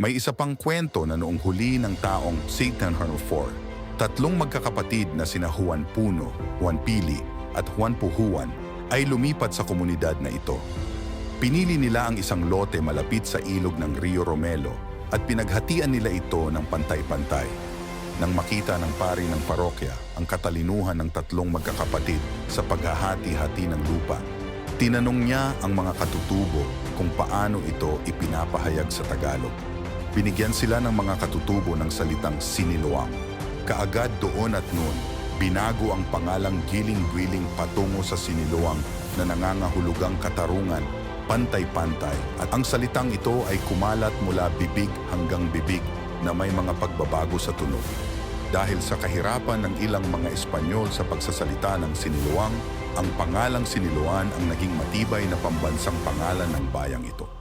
May isa pang kwento na noong huli ng taong 1804, tatlong magkakapatid na sina Juan Puno, Juan Pili at Juan Puhuan ay lumipat sa komunidad na ito. Pinili nila ang isang lote malapit sa ilog ng Rio Romelo at pinaghatian nila ito ng pantay-pantay. Nang makita ng pari ng parokya ang katalinuhan ng tatlong magkakapatid sa paghahati-hati ng lupa, tinanong niya ang mga katutubo kung paano ito ipinapahayag sa Tagalog. Binigyan sila ng mga katutubo ng salitang siniluang. Kaagad doon at noon, binago ang pangalang giling-giling patungo sa siniluang na nangangahulugang katarungan, pantay-pantay. At ang salitang ito ay kumalat mula bibig hanggang bibig na may mga pagbabago sa tunog. Dahil sa kahirapan ng ilang mga Espanyol sa pagsasalita ng siniluang, ang pangalang siniluan ang naging matibay na pambansang pangalan ng bayang ito.